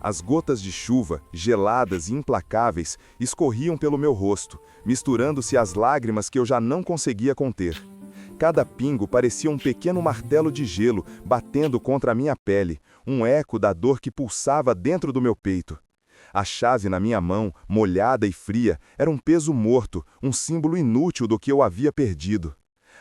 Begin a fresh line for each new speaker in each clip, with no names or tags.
As gotas de chuva, geladas e implacáveis, escorriam pelo meu rosto, misturando-se às lágrimas que eu já não conseguia conter. Cada pingo parecia um pequeno martelo de gelo batendo contra a minha pele, um eco da dor que pulsava dentro do meu peito. A chave na minha mão, molhada e fria, era um peso morto, um símbolo inútil do que eu havia perdido.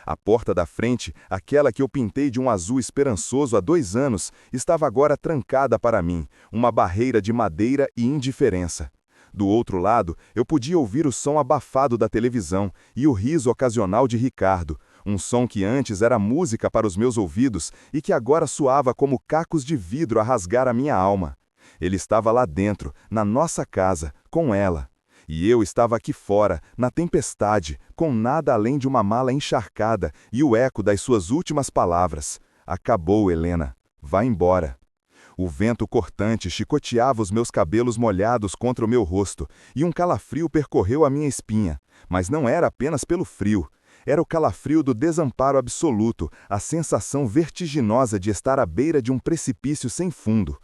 A porta da frente, aquela que eu pintei de um azul esperançoso há 2 anos, estava agora trancada para mim, uma barreira de madeira e indiferença. Do outro lado, eu podia ouvir o som abafado da televisão e o riso ocasional de Ricardo, um som que antes era música para os meus ouvidos e que agora soava como cacos de vidro a rasgar a minha alma. Ele estava lá dentro, na nossa casa, com ela. E eu estava aqui fora, na tempestade, com nada além de uma mala encharcada e o eco das suas últimas palavras. Acabou, Helena. Vá embora. O vento cortante chicoteava os meus cabelos molhados contra o meu rosto, e um calafrio percorreu a minha espinha. Mas não era apenas pelo frio. Era o calafrio do desamparo absoluto, a sensação vertiginosa de estar à beira de um precipício sem fundo.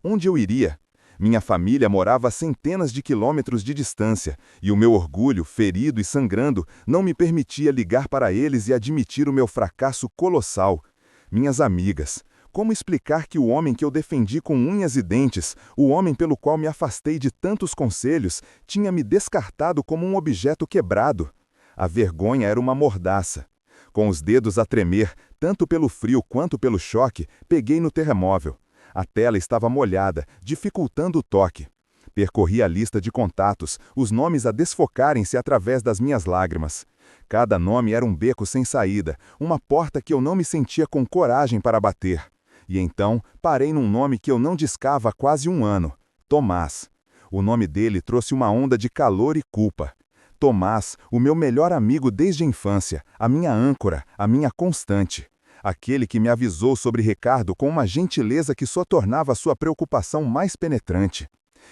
Onde eu iria? Minha família morava a centenas de quilômetros de distância, e o meu orgulho, ferido e sangrando, não me permitia ligar para eles e admitir o meu fracasso colossal. Minhas amigas, como explicar que o homem que eu defendi com unhas e dentes, o homem pelo qual me afastei de tantos conselhos, tinha me descartado como um objeto quebrado? A vergonha era uma mordaça. Com os dedos a tremer, tanto pelo frio quanto pelo choque, peguei no terremóvel. A tela estava molhada, dificultando o toque. Percorri a lista de contatos, os nomes a desfocarem-se através das minhas lágrimas. Cada nome era um beco sem saída, uma porta que eu não me sentia com coragem para bater. E então, parei num nome que eu não discava há quase 1 ano: Tomás. O nome dele trouxe uma onda de calor e culpa. Tomás, o meu melhor amigo desde a infância, a minha âncora, a minha constante. Aquele que me avisou sobre Ricardo com uma gentileza que só tornava sua preocupação mais penetrante.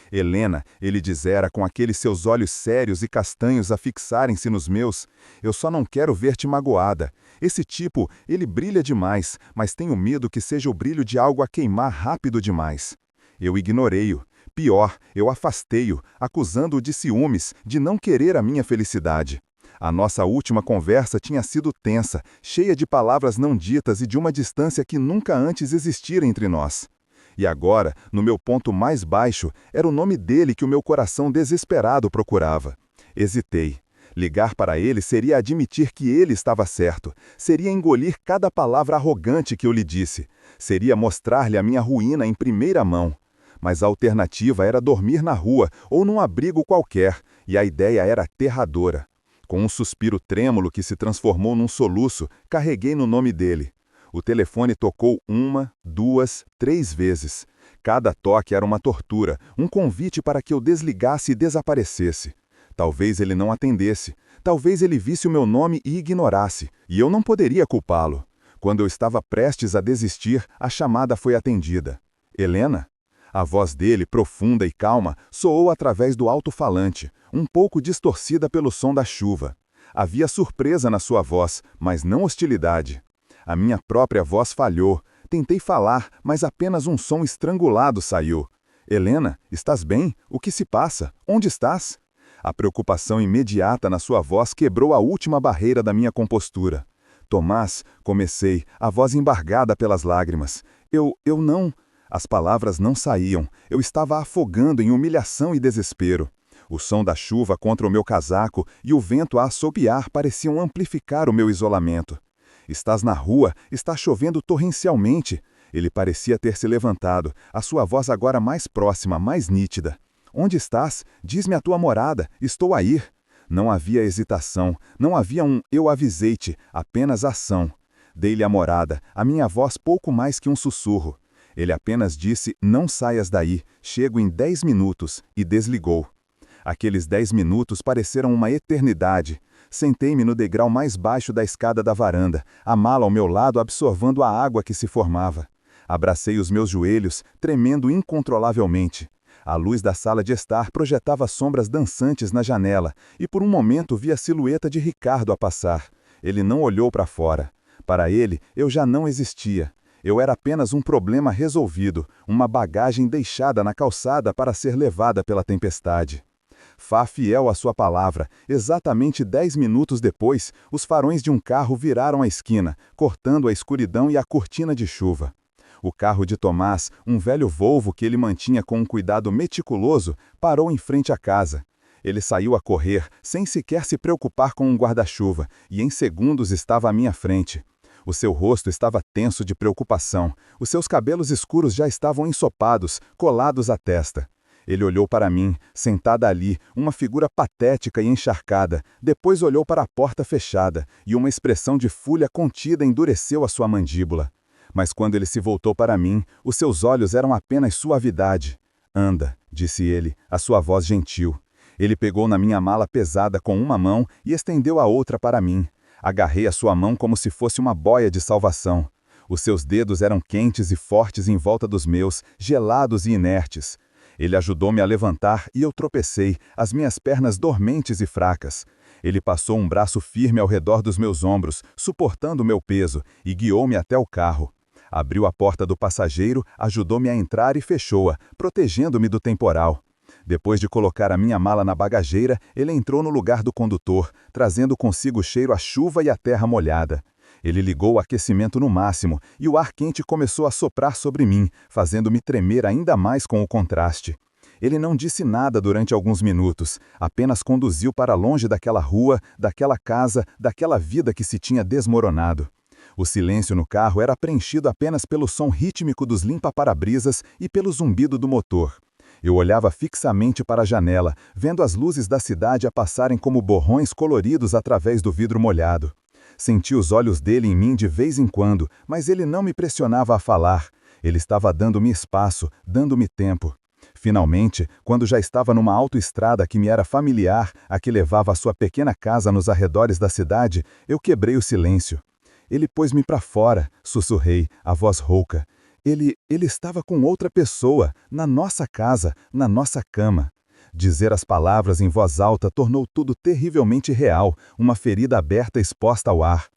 Helena, ele dizera com aqueles seus olhos sérios e castanhos a fixarem-se nos meus, eu só não quero ver-te magoada. Esse tipo, ele brilha demais, mas tenho medo que seja o brilho de algo a queimar rápido demais. Eu ignorei-o. Pior, eu afastei-o, acusando-o de ciúmes, de não querer a minha felicidade. A nossa última conversa tinha sido tensa, cheia de palavras não ditas e de uma distância que nunca antes existira entre nós. E agora, no meu ponto mais baixo, era o nome dele que o meu coração desesperado procurava. Hesitei. Ligar para ele seria admitir que ele estava certo, seria engolir cada palavra arrogante que eu lhe disse, seria mostrar-lhe a minha ruína em primeira mão. Mas a alternativa era dormir na rua ou num abrigo qualquer, e a ideia era aterradora. Com um suspiro trêmulo que se transformou num soluço, carreguei no nome dele. O telefone tocou 1, 2, 3 vezes. Cada toque era uma tortura, um convite para que eu desligasse e desaparecesse. Talvez ele não atendesse, talvez ele visse o meu nome e ignorasse, e eu não poderia culpá-lo. Quando eu estava prestes a desistir, a chamada foi atendida. Helena? A voz dele, profunda e calma, soou através do alto-falante, um pouco distorcida pelo som da chuva. Havia surpresa na sua voz, mas não hostilidade. A minha própria voz falhou. Tentei falar, mas apenas um som estrangulado saiu. Helena, estás bem? O que se passa? Onde estás? A preocupação imediata na sua voz quebrou a última barreira da minha compostura. Tomás, comecei, a voz embargada pelas lágrimas. Eu não... As palavras não saíam. Eu estava afogando em humilhação e desespero. O som da chuva contra o meu casaco e o vento a assobiar pareciam amplificar o meu isolamento. Estás na rua, está chovendo torrencialmente. Ele parecia ter se levantado, a sua voz agora mais próxima, mais nítida. Onde estás? Diz-me a tua morada, estou a ir. Não havia hesitação, não havia um eu avisei-te, apenas ação. Dei-lhe a morada, a minha voz pouco mais que um sussurro. Ele apenas disse, não saias daí, chego em 10 minutos, e desligou. Aqueles 10 minutos pareceram uma eternidade. Sentei-me no degrau mais baixo da escada da varanda, a mala ao meu lado absorvendo a água que se formava. Abracei os meus joelhos, tremendo incontrolavelmente. A luz da sala de estar projetava sombras dançantes na janela, e por um momento vi a silhueta de Ricardo a passar. Ele não olhou para fora. Para ele, eu já não existia. Eu era apenas um problema resolvido, uma bagagem deixada na calçada para ser levada pela tempestade. Fá fiel à sua palavra, exatamente 10 minutos depois, os farões de um carro viraram a esquina, cortando a escuridão e a cortina de chuva. O carro de Tomás, um velho Volvo que ele mantinha com um cuidado meticuloso, parou em frente à casa. Ele saiu a correr, sem sequer se preocupar com um guarda-chuva, e em segundos estava à minha frente. O seu rosto estava tenso de preocupação. Os seus cabelos escuros já estavam ensopados, colados à testa. Ele olhou para mim, sentada ali, uma figura patética e encharcada. Depois olhou para a porta fechada, e uma expressão de fúria contida endureceu a sua mandíbula. Mas quando ele se voltou para mim, os seus olhos eram apenas suavidade. "Anda", disse ele, a sua voz gentil. Ele pegou na minha mala pesada com uma mão e estendeu a outra para mim. Agarrei a sua mão como se fosse uma boia de salvação. Os seus dedos eram quentes e fortes em volta dos meus, gelados e inertes. Ele ajudou-me a levantar e eu tropecei, as minhas pernas dormentes e fracas. Ele passou um braço firme ao redor dos meus ombros, suportando o meu peso, e guiou-me até o carro. Abriu a porta do passageiro, ajudou-me a entrar e fechou-a, protegendo-me do temporal. Depois de colocar a minha mala na bagageira, ele entrou no lugar do condutor, trazendo consigo o cheiro a chuva e a terra molhada. Ele ligou o aquecimento no máximo, e o ar quente começou a soprar sobre mim, fazendo-me tremer ainda mais com o contraste. Ele não disse nada durante alguns minutos, apenas conduziu para longe daquela rua, daquela casa, daquela vida que se tinha desmoronado. O silêncio no carro era preenchido apenas pelo som rítmico dos limpa-parabrisas e pelo zumbido do motor. Eu olhava fixamente para a janela, vendo as luzes da cidade a passarem como borrões coloridos através do vidro molhado. Senti os olhos dele em mim de vez em quando, mas ele não me pressionava a falar. Ele estava dando-me espaço, dando-me tempo. Finalmente, quando já estava numa autoestrada que me era familiar, a que levava à sua pequena casa nos arredores da cidade, eu quebrei o silêncio. Ele pôs-me para fora, sussurrei, a voz rouca. Ele estava com outra pessoa, na nossa casa, na nossa cama. Dizer as palavras em voz alta tornou tudo terrivelmente real, uma ferida aberta exposta ao ar.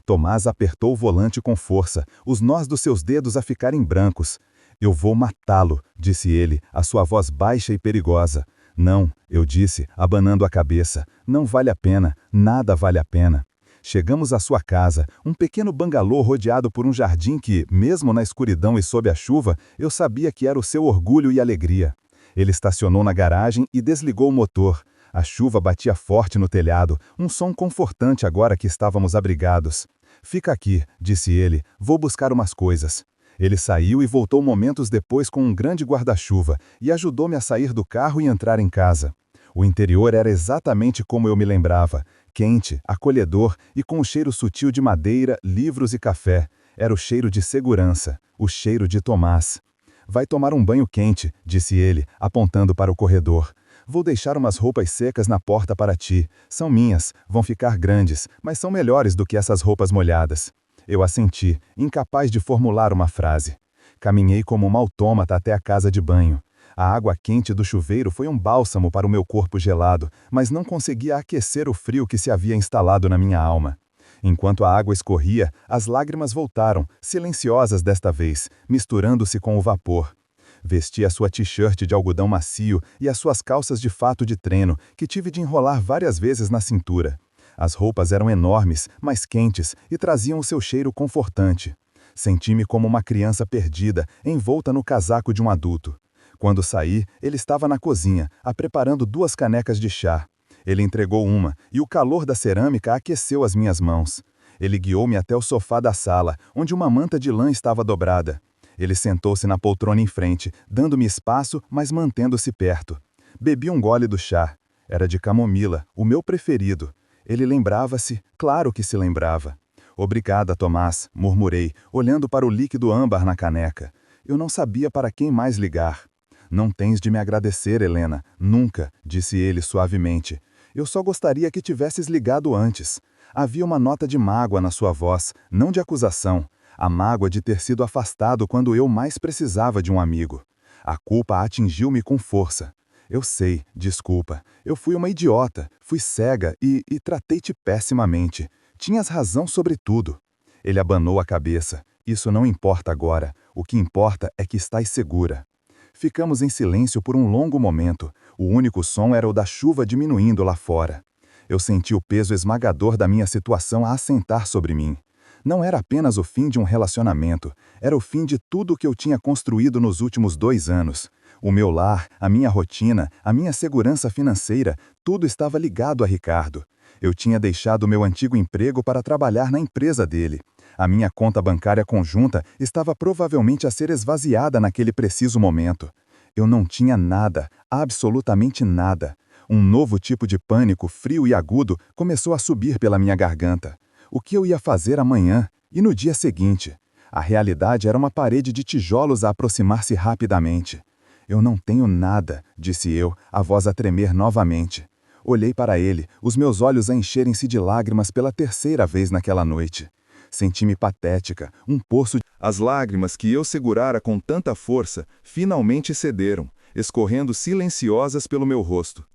Tomás apertou o volante com força, os nós dos seus dedos a ficarem brancos. "Eu vou matá-lo", disse ele, a sua voz baixa e perigosa. "Não", eu disse, abanando a cabeça, "não vale a pena, nada vale a pena." Chegamos à sua casa, um pequeno bangalô rodeado por um jardim que, mesmo na escuridão e sob a chuva, eu sabia que era o seu orgulho e alegria. Ele estacionou na garagem e desligou o motor. A chuva batia forte no telhado, um som confortante agora que estávamos abrigados. "Fica aqui", disse ele, "vou buscar umas coisas." Ele saiu e voltou momentos depois com um grande guarda-chuva e ajudou-me a sair do carro e entrar em casa. O interior era exatamente como eu me lembrava, quente, acolhedor e com um cheiro sutil de madeira, livros e café. Era o cheiro de segurança, o cheiro de Tomás. "Vai tomar um banho quente", disse ele, apontando para o corredor. "Vou deixar umas roupas secas na porta para ti. São minhas, vão ficar grandes, mas são melhores do que essas roupas molhadas." Eu assenti, incapaz de formular uma frase. Caminhei como um autômata até a casa de banho. A água quente do chuveiro foi um bálsamo para o meu corpo gelado, mas não conseguia aquecer o frio que se havia instalado na minha alma. Enquanto a água escorria, as lágrimas voltaram, silenciosas desta vez, misturando-se com o vapor. Vesti a sua t-shirt de algodão macio e as suas calças de fato de treino, que tive de enrolar várias vezes na cintura. As roupas eram enormes, mas quentes, e traziam o seu cheiro confortante. Senti-me como uma criança perdida, envolta no casaco de um adulto. Quando saí, ele estava na cozinha, preparando 2 canecas de chá. Ele entregou uma, e o calor da cerâmica aqueceu as minhas mãos. Ele guiou-me até o sofá da sala, onde uma manta de lã estava dobrada. Ele sentou-se na poltrona em frente, dando-me espaço, mas mantendo-se perto. Bebi um gole do chá. Era de camomila, o meu preferido. Ele lembrava-se, claro que se lembrava. "Obrigada, Tomás", murmurei, olhando para o líquido âmbar na caneca. Eu não sabia para quem mais ligar. "Não tens de me agradecer, Helena, nunca", disse ele suavemente. "Eu só gostaria que tivesses ligado antes." Havia uma nota de mágoa na sua voz, não de acusação. A mágoa de ter sido afastado quando eu mais precisava de um amigo. A culpa atingiu-me com força. "Eu sei, desculpa. Eu fui uma idiota, fui cega e tratei-te pessimamente. Tinhas razão sobre tudo." Ele abanou a cabeça. Isso não importa agora, o que importa é que estás segura. Ficamos em silêncio por um longo momento, o único som era o da chuva diminuindo lá fora. Eu senti o peso esmagador da minha situação a assentar sobre mim. Não era apenas o fim de um relacionamento, era o fim de tudo o que eu tinha construído nos últimos 2 anos. O meu lar, a minha rotina, a minha segurança financeira, tudo estava ligado a Ricardo. Eu tinha deixado o meu antigo emprego para trabalhar na empresa dele. A minha conta bancária conjunta estava provavelmente a ser esvaziada naquele preciso momento. Eu não tinha nada, absolutamente nada. Um novo tipo de pânico, frio e agudo, começou a subir pela minha garganta. O que eu ia fazer amanhã e no dia seguinte? A realidade era uma parede de tijolos a aproximar-se rapidamente. Eu não tenho nada, disse eu, a voz a tremer novamente. Olhei para ele, os meus olhos a encherem-se de lágrimas pela 3ª vez naquela noite. Senti-me patética, um poço de... As lágrimas que eu segurara com tanta força finalmente cederam, escorrendo silenciosas pelo meu rosto.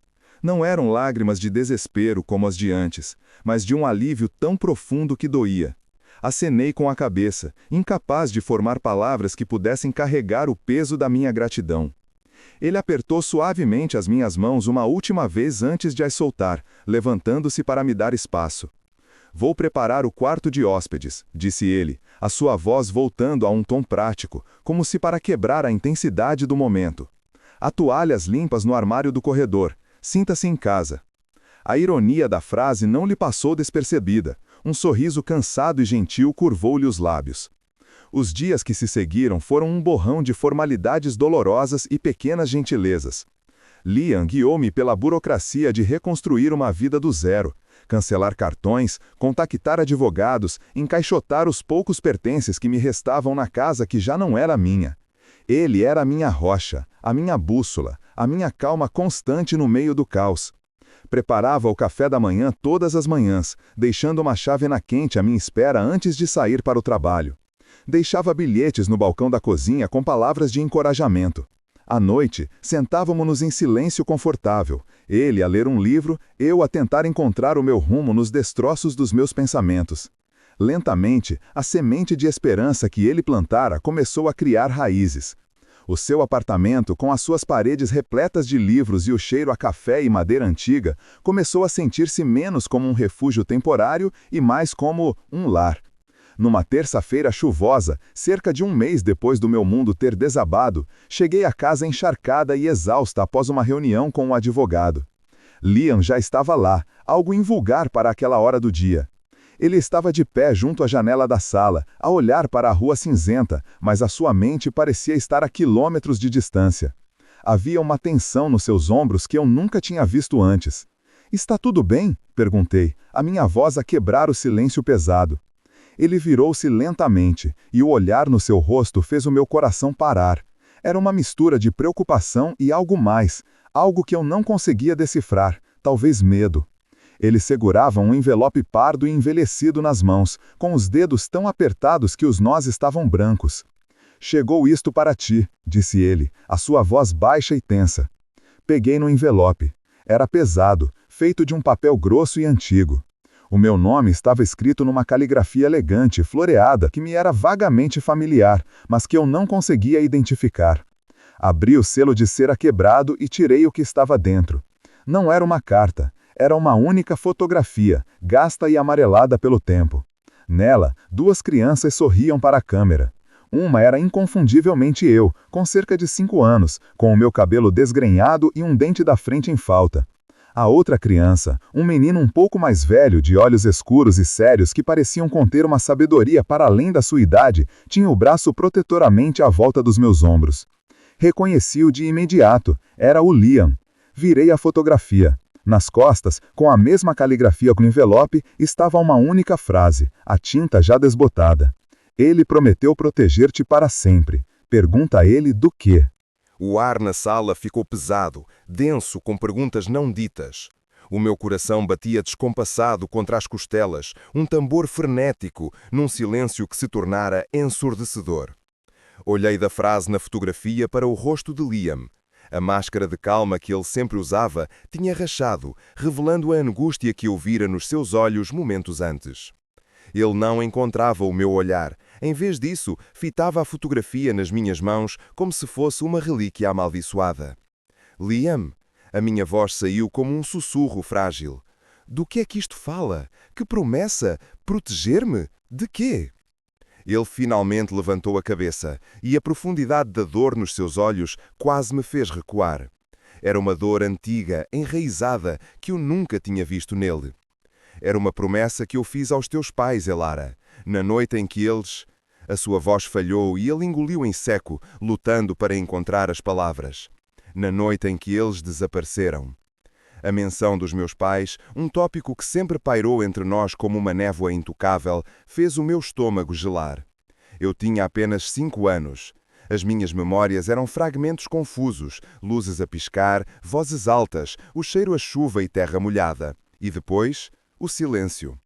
Não eram lágrimas de desespero como as de antes, mas de um alívio tão profundo que doía. Acenei com a cabeça, incapaz de formar palavras que pudessem carregar o peso da minha gratidão. Ele apertou suavemente as minhas mãos uma última vez antes de as soltar, levantando-se para me dar espaço. Vou preparar o quarto de hóspedes, disse ele, a sua voz voltando a um tom prático, como se para quebrar a intensidade do momento. Há toalhas limpas no armário do corredor. Sinta-se em casa. A ironia da frase não lhe passou despercebida. Um sorriso cansado e gentil curvou-lhe os lábios. Os dias que se seguiram foram um borrão de formalidades dolorosas e pequenas gentilezas. Liam guiou-me pela burocracia de reconstruir uma vida do zero, cancelar cartões, contactar advogados, encaixotar os poucos pertences que me restavam na casa que já não era minha. Ele era a minha rocha, a minha bússola, a minha calma constante no meio do caos. Preparava o café da manhã todas as manhãs, deixando uma chávena quente à minha espera antes de sair para o trabalho. Deixava bilhetes no balcão da cozinha com palavras de encorajamento. À noite, sentávamos-nos em silêncio confortável, ele a ler um livro, eu a tentar encontrar o meu rumo nos destroços dos meus pensamentos. Lentamente, a semente de esperança que ele plantara começou a criar raízes. O seu apartamento, com as suas paredes repletas de livros e o cheiro a café e madeira antiga, começou a sentir-se menos como um refúgio temporário e mais como um lar. Numa terça-feira chuvosa, cerca de um mês depois do meu mundo ter desabado, cheguei à casa encharcada e exausta após uma reunião com um advogado. Liam já estava lá, algo invulgar para aquela hora do dia. Ele estava de pé junto à janela da sala, a olhar para a rua cinzenta, mas a sua mente parecia estar a quilômetros de distância. Havia uma tensão nos seus ombros que eu nunca tinha visto antes. "Está tudo bem?" perguntei, a minha voz a quebrar o silêncio pesado. Ele virou-se lentamente, e o olhar no seu rosto fez o meu coração parar. Era uma mistura de preocupação e algo mais, algo que eu não conseguia decifrar, talvez medo. Ele segurava um envelope pardo e envelhecido nas mãos, com os dedos tão apertados que os nós estavam brancos. "Chegou isto para ti", disse ele, a sua voz baixa e tensa. Peguei no envelope. Era pesado, feito de um papel grosso e antigo. O meu nome estava escrito numa caligrafia elegante e floreada que me era vagamente familiar, mas que eu não conseguia identificar. Abri o selo de cera quebrado e tirei o que estava dentro. Não era uma carta. Era uma única fotografia, gasta e amarelada pelo tempo. Nela, 2 crianças sorriam para a câmera. Uma era inconfundivelmente eu, com cerca de 5 anos, com o meu cabelo desgrenhado e um dente da frente em falta. A outra criança, um menino um pouco mais velho, de olhos escuros e sérios que pareciam conter uma sabedoria para além da sua idade, tinha o braço protetoramente à volta dos meus ombros. Reconheci-o de imediato, era o Liam. Virei a fotografia. Nas costas, com a mesma caligrafia no envelope, estava uma única frase, a tinta já desbotada. "Ele prometeu proteger-te para sempre. Pergunta a ele do quê?"
O ar na sala ficou pesado, denso com perguntas não ditas. O meu coração batia descompassado contra as costelas, um tambor frenético, num silêncio que se tornara ensurdecedor. Olhei da frase na fotografia para o rosto de Liam. A máscara de calma que ele sempre usava tinha rachado, revelando a angústia que eu vira nos seus olhos momentos antes. Ele não encontrava o meu olhar, Em vez disso, fitava a fotografia nas minhas mãos como se fosse uma relíquia amaldiçoada. Liam, a minha voz saiu como um sussurro frágil. Do que é que isto fala? Que promessa? Proteger-me? De quê? Ele finalmente levantou a cabeça, e a profundidade da dor nos seus olhos quase me fez recuar. Era uma dor antiga, enraizada, que eu nunca tinha visto nele. Era uma promessa que eu fiz aos teus pais, Elara, na noite em que eles... A sua voz falhou e ele engoliu em seco, lutando para encontrar as palavras. Na noite em que eles desapareceram. A menção dos meus pais, um tópico que sempre pairou entre nós como uma névoa intocável, fez o meu estômago gelar. Eu tinha apenas 5 anos. As minhas memórias eram fragmentos confusos, luzes a piscar, vozes altas, o cheiro a chuva e terra molhada. E depois, o silêncio.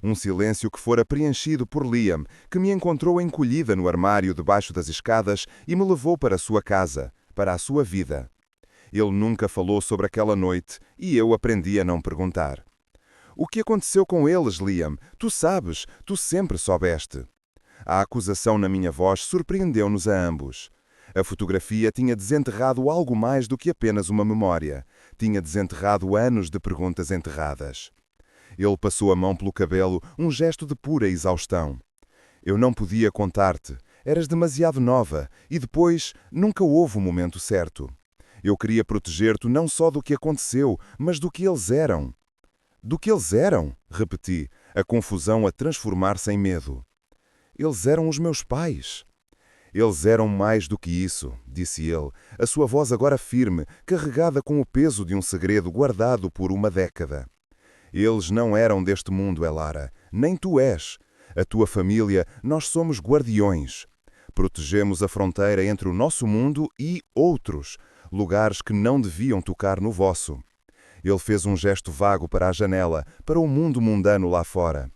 Um silêncio que fora preenchido por Liam, que me encontrou encolhida no armário debaixo das escadas e me levou para a sua casa, para a sua vida. Ele nunca falou sobre aquela noite e eu aprendi a não perguntar. O que aconteceu com eles, Liam? Tu sabes, tu sempre soubeste. A acusação na minha voz surpreendeu-nos a ambos. A fotografia tinha desenterrado algo mais do que apenas uma memória. Tinha desenterrado anos de perguntas enterradas. Ele passou a mão pelo cabelo, um gesto de pura exaustão. Eu não podia contar-te. Eras demasiado nova e depois nunca houve o momento certo. Eu queria proteger-te não só do que aconteceu, mas do que eles eram. Do que eles eram? Repeti, a confusão a transformar-se em medo. Eles eram os meus pais. Eles eram mais do que isso, disse ele, a sua voz agora firme, carregada com o peso de um segredo guardado por uma década. Eles não eram deste mundo, Elara, nem tu és. A tua família, nós somos guardiões. Protegemos a fronteira entre o nosso mundo e outros, lugares que não deviam tocar no vosso. Ele fez um gesto vago para a janela, para o mundo mundano lá fora.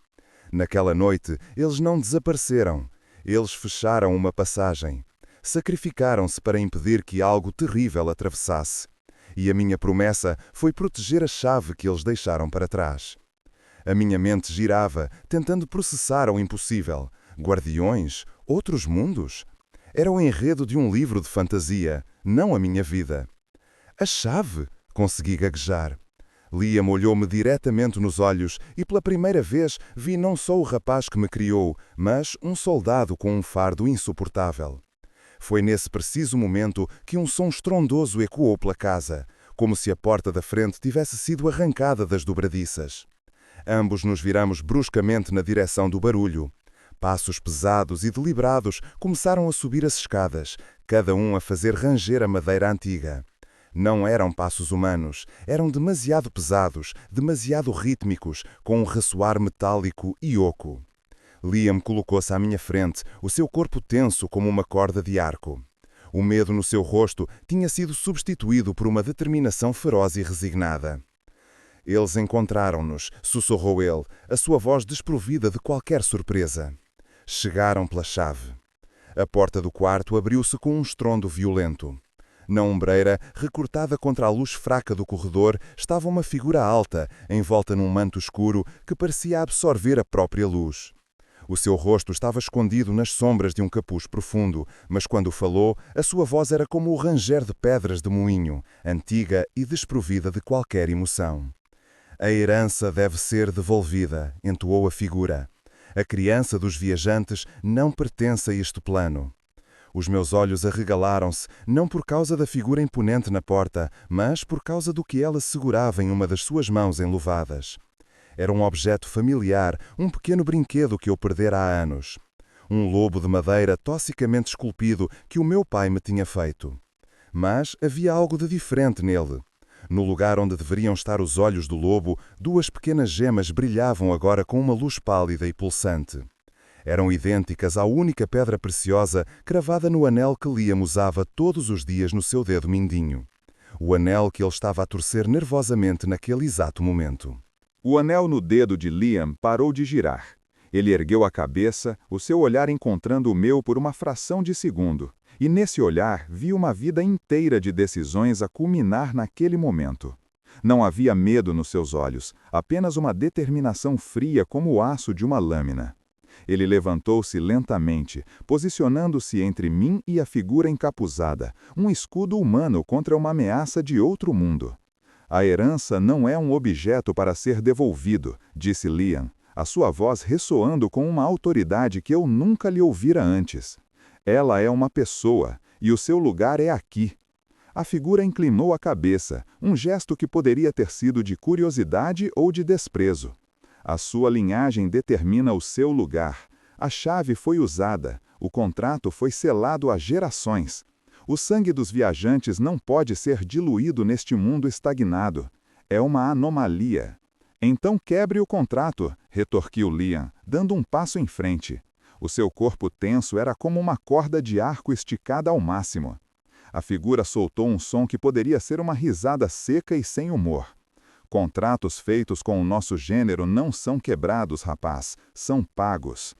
Naquela noite, eles não desapareceram. Eles fecharam uma passagem. Sacrificaram-se para impedir que algo terrível atravessasse. E a minha promessa foi proteger a chave que eles deixaram para trás. A minha mente girava, tentando processar o impossível. Guardiões? Outros mundos? Era o enredo de um livro de fantasia, não a minha vida. A chave? Consegui gaguejar. Liam olhou-me diretamente nos olhos e pela primeira vez vi não só o rapaz que me criou, mas um soldado com um fardo insuportável. Foi nesse preciso momento que um som estrondoso ecoou pela casa, como se a porta da frente tivesse sido arrancada das dobradiças. Ambos nos viramos bruscamente na direção do barulho. Passos pesados e deliberados começaram a subir as escadas, cada um a fazer ranger a madeira antiga. Não eram passos humanos, eram demasiado pesados, demasiado rítmicos, com um ressoar metálico e oco. Liam colocou-se à minha frente, o seu corpo tenso como uma corda de arco. O medo no seu rosto tinha sido substituído por uma determinação feroz e resignada. Eles encontraram-nos, sussurrou ele, a sua voz desprovida de qualquer surpresa. Chegaram pela chave. A porta do quarto abriu-se com um estrondo violento. Na ombreira, recortada contra a luz fraca do corredor, estava uma figura alta, envolta num manto escuro que parecia absorver a própria luz. O seu rosto estava escondido nas sombras de um capuz profundo, mas quando falou, a sua voz era como o ranger de pedras de moinho, antiga e desprovida de qualquer emoção. A herança deve ser devolvida, entoou a figura. A criança dos viajantes não pertence a este plano. Os meus olhos arregalaram-se, não por causa da figura imponente na porta, mas por causa do que ela segurava em uma das suas mãos enluvadas. Era um objeto familiar, um pequeno brinquedo que eu perdera há anos. Um lobo de madeira tossicamente esculpido que o meu pai me tinha feito. Mas havia algo de diferente nele. No lugar onde deveriam estar os olhos do lobo, 2 pequenas gemas brilhavam agora com uma luz pálida e pulsante. Eram idênticas à única pedra preciosa cravada no anel que Liam usava todos os dias no seu dedo mindinho. O anel que ele estava a torcer nervosamente naquele exato momento.
O anel no dedo de Liam parou de girar. Ele ergueu a cabeça, o seu olhar encontrando o meu por uma fração de segundo. E nesse olhar vi uma vida inteira de decisões a culminar naquele momento. Não havia medo nos seus olhos, apenas uma determinação fria como o aço de uma lâmina. Ele levantou-se lentamente, posicionando-se entre mim e a figura encapuzada, um escudo humano contra uma ameaça de outro mundo. A herança não é um objeto para ser devolvido, disse Liam, a sua voz ressoando com uma autoridade que eu nunca lhe ouvira antes. Ela é uma pessoa, e o seu lugar é aqui. A figura inclinou a cabeça, um gesto que poderia ter sido de curiosidade ou de desprezo. A sua linhagem determina o seu lugar. A chave foi usada, o contrato foi selado há gerações. O sangue dos viajantes não pode ser diluído neste mundo estagnado. É uma anomalia. Então quebre o contrato, retorquiu Liam, dando um passo em frente. O seu corpo tenso era como uma corda de arco esticada ao máximo. A figura soltou um som que poderia ser uma risada seca e sem humor. Contratos feitos com o nosso gênero não são quebrados, rapaz, são pagos.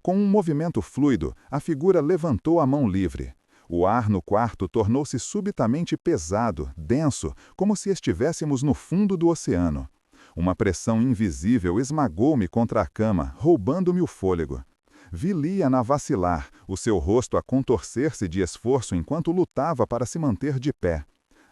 Com um movimento fluido, a figura levantou a mão livre. O ar no quarto tornou-se subitamente pesado, denso, como se estivéssemos no fundo do oceano. Uma pressão invisível esmagou-me contra a cama, roubando-me o fôlego. Vi Liam vacilar, o seu rosto a contorcer-se de esforço enquanto lutava para se manter de pé.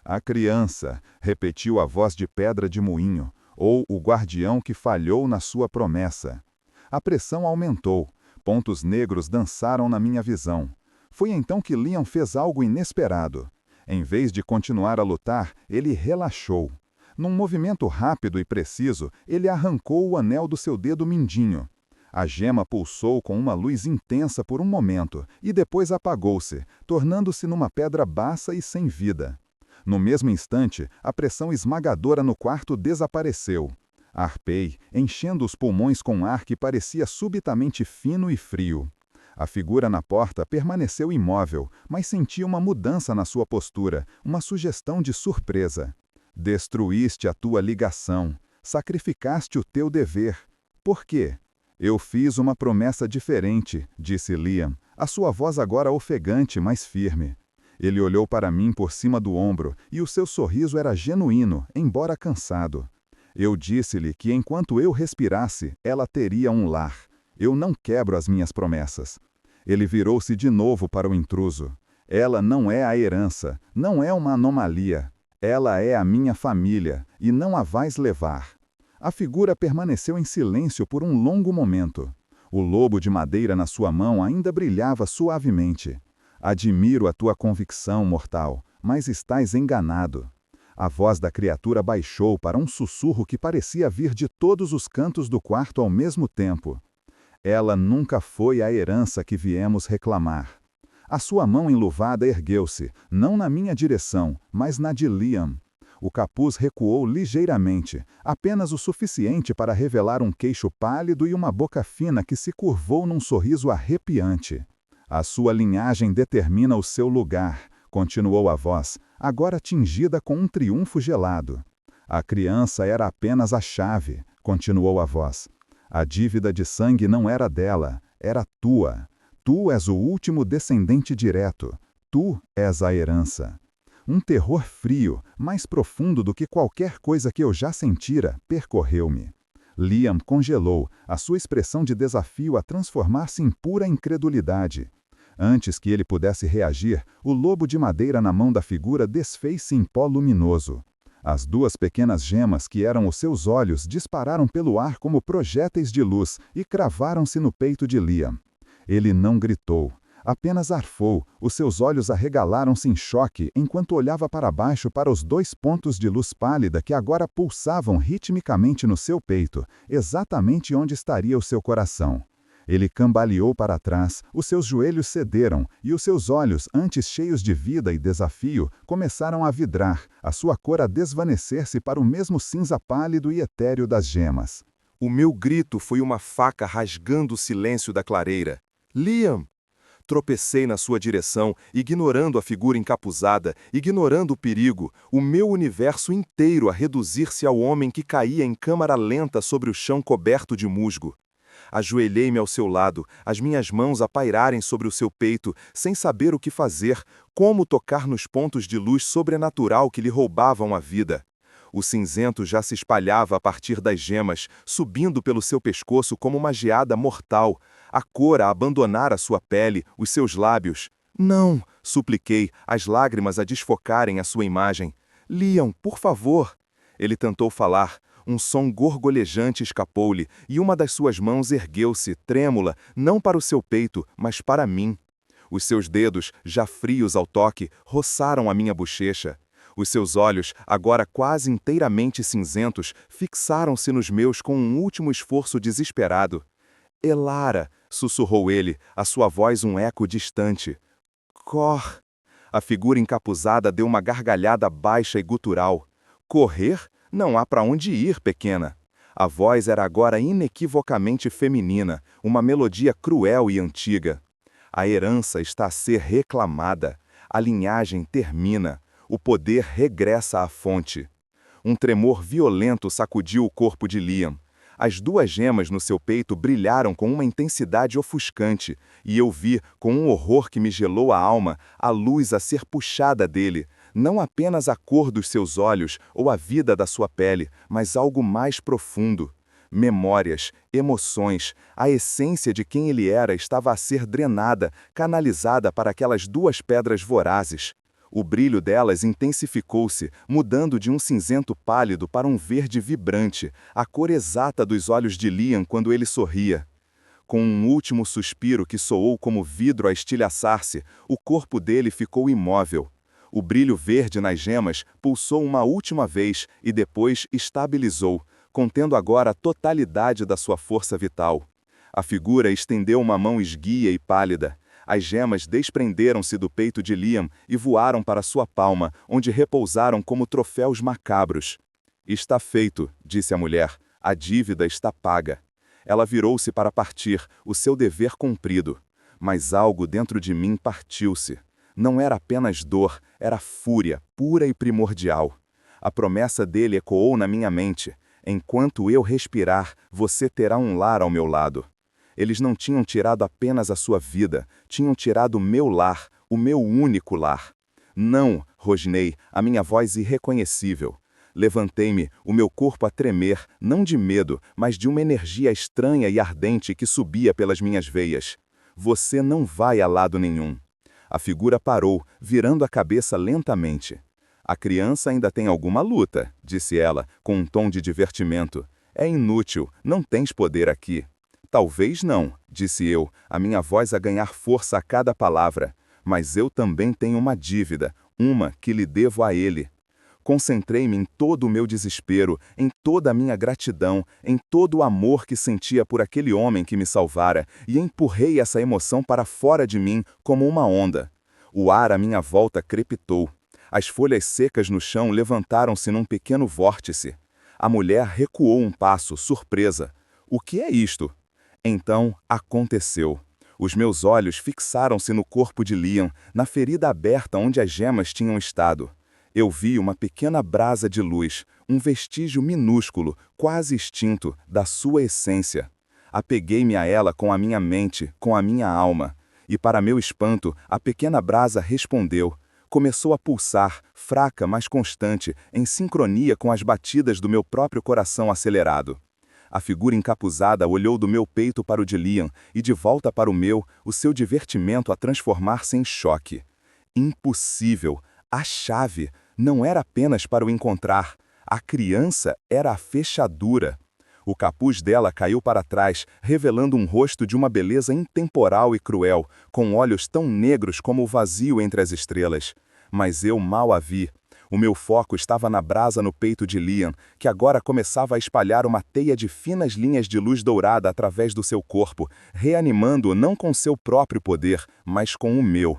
A criança, repetiu a voz de pedra de moinho, ou o guardião que falhou na sua promessa. A pressão aumentou, pontos negros dançaram na minha visão. Foi então que Liam fez algo inesperado. Em vez de continuar a lutar, ele relaxou. Num movimento rápido e preciso, ele arrancou o anel do seu dedo mindinho. A gema pulsou com uma luz intensa por um momento e depois apagou-se, tornando-se numa pedra baça e sem vida. No mesmo instante, a pressão esmagadora no quarto desapareceu. Arpei, enchendo os pulmões com ar que parecia subitamente fino e frio. A figura na porta permaneceu imóvel, mas senti uma mudança na sua postura, uma sugestão de surpresa. Destruíste a tua ligação, sacrificaste o teu dever. Por quê? Eu fiz uma promessa diferente, disse Liam, a sua voz agora ofegante, mas firme. Ele olhou para mim por cima do ombro, e o seu sorriso era genuíno, embora cansado. Eu disse-lhe que enquanto eu respirasse, ela teria um lar. Eu não quebro as minhas promessas. Ele virou-se de novo para o intruso. Ela não é a herança, não é uma anomalia. Ela é a minha família, e não a vais levar. A figura permaneceu em silêncio por um longo momento. O lobo de madeira na sua mão ainda brilhava suavemente. Admiro a tua convicção, mortal, mas estás enganado. A voz da criatura baixou para um sussurro que parecia vir de todos os cantos do quarto ao mesmo tempo. Ela nunca foi a herança que viemos reclamar. A sua mão enluvada ergueu-se, não na minha direção, mas na de Liam. O capuz recuou ligeiramente, apenas o suficiente para revelar um queixo pálido e uma boca fina que se curvou num sorriso arrepiante. A sua linhagem determina o seu lugar, continuou a voz, agora tingida com um triunfo gelado. A criança era apenas a chave, continuou a voz. A dívida de sangue não era dela, era tua. Tu és o último descendente direto. Tu és a herança. Um terror frio, mais profundo do que qualquer coisa que eu já sentira, percorreu-me. Liam congelou, a sua expressão de desafio a transformar-se em pura incredulidade. Antes que ele pudesse reagir, o lobo de madeira na mão da figura desfez-se em pó luminoso. As duas pequenas gemas que eram os seus olhos dispararam pelo ar como projéteis de luz e cravaram-se no peito de Liam. Ele não gritou. Apenas arfou, os seus olhos arregalaram-se em choque enquanto olhava para baixo para os 2 pontos de luz pálida que agora pulsavam ritmicamente no seu peito, exatamente onde estaria o seu coração. Ele cambaleou para trás, os seus joelhos cederam e os seus olhos, antes cheios de vida e desafio, começaram a vidrar, a sua cor a desvanecer-se para o mesmo cinza pálido e etéreo das gemas.
O meu grito foi uma faca rasgando o silêncio da clareira. Liam! Tropecei na sua direção, ignorando a figura encapuzada, ignorando o perigo, o meu universo inteiro a reduzir-se ao homem que caía em câmara lenta sobre o chão coberto de musgo. Ajoelhei-me ao seu lado, as minhas mãos a pairarem sobre o seu peito, sem saber o que fazer, como tocar nos pontos de luz sobrenatural que lhe roubavam a vida.
O cinzento já se espalhava a partir das gemas, subindo pelo seu pescoço como uma geada mortal. A cor a abandonara sua pele, os seus lábios. Não, supliquei, as lágrimas a desfocarem a sua imagem. Liam, por favor. Ele tentou falar. Um som gorgolejante escapou-lhe, e uma das suas mãos ergueu-se, trêmula, não para o seu peito, mas para mim. Os seus dedos, já frios ao toque, roçaram a minha bochecha. Os seus olhos, agora quase inteiramente cinzentos, fixaram-se nos meus com um último esforço desesperado. Elara, sussurrou ele, a sua voz um eco distante. Cor. A figura encapuzada deu uma gargalhada baixa e gutural. Correr? Não há para onde ir, pequena. A voz era agora inequivocamente feminina, uma melodia cruel e antiga. A herança está a ser reclamada. A linhagem termina. O poder regressa à fonte. Um tremor violento sacudiu o corpo de Liam. As duas gemas no seu peito brilharam com uma intensidade ofuscante, e eu vi, com um horror que me gelou a alma, a luz a ser puxada dele, não apenas a cor dos seus olhos ou a vida da sua pele, mas algo mais profundo. Memórias, emoções, a essência de quem ele era estava a ser drenada, canalizada para aquelas duas pedras vorazes. O brilho delas intensificou-se, mudando de um cinzento pálido para um verde vibrante, a cor exata dos olhos de Liam quando ele sorria. Com um último suspiro que soou como vidro a estilhaçar-se, o corpo dele ficou imóvel. O brilho verde nas gemas pulsou uma última vez e depois estabilizou, contendo agora a totalidade da sua força vital. A figura estendeu uma mão esguia e pálida. As gemas desprenderam-se do peito de Liam e voaram para sua palma, onde repousaram como troféus macabros. Está feito, disse a mulher. A dívida está paga. Ela virou-se para partir, o seu dever cumprido. Mas algo dentro de mim partiu-se. Não era apenas dor, era fúria, pura e primordial. A promessa dele ecoou na minha mente. Enquanto eu respirar, você terá um lar ao meu lado. Eles não tinham tirado apenas a sua vida, tinham tirado o meu lar, o meu único lar. Não, rosnei, a minha voz irreconhecível. Levantei-me, o meu corpo a tremer, não de medo, mas de uma energia estranha e ardente que subia pelas minhas veias. Você não vai a lado nenhum. A figura parou, virando a cabeça lentamente. A criança ainda tem alguma luta, disse ela, com um tom de divertimento. É inútil, não tens poder aqui. Talvez não, disse eu, a minha voz a ganhar força a cada palavra. Mas eu também tenho uma dívida, uma que lhe devo a ele. Concentrei-me em todo o meu desespero, em toda a minha gratidão, em todo o amor que sentia por aquele homem que me salvara, e empurrei essa emoção para fora de mim como uma onda. O ar à minha volta crepitou. As folhas secas no chão levantaram-se num pequeno vórtice. A mulher recuou um passo, surpresa. O que é isto? Então, aconteceu. Os meus olhos fixaram-se no corpo de Liam, na ferida aberta onde as gemas tinham estado. Eu vi uma pequena brasa de luz, um vestígio minúsculo, quase extinto, da sua essência. Apeguei-me a ela com a minha mente, com a minha alma. E para meu espanto, a pequena brasa respondeu. Começou a pulsar, fraca, mas constante, em sincronia com as batidas do meu próprio coração acelerado. A figura encapuzada olhou do meu peito para o de Liam e de volta para o meu, o seu divertimento a transformar-se em choque. Impossível! A chave não era apenas para o encontrar. A criança era a fechadura. O capuz dela caiu para trás, revelando um rosto de uma beleza intemporal e cruel, com olhos tão negros como o vazio entre as estrelas. Mas eu mal a vi. O meu foco estava na brasa no peito de Liam, que agora começava a espalhar uma teia de finas linhas de luz dourada através do seu corpo, reanimando-o não com seu próprio poder, mas com o meu.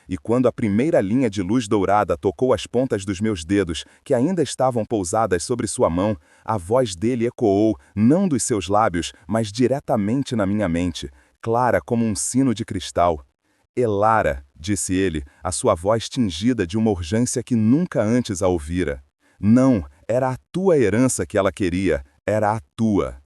E quando a primeira linha de luz dourada tocou as pontas dos meus dedos, que ainda estavam pousadas sobre sua mão, a voz dele ecoou, não dos seus lábios, mas diretamente na minha mente, clara como um sino de cristal. Elara, disse ele, a sua voz tingida de uma urgência que nunca antes a ouvira. Não, era a tua herança que ela queria, era a tua.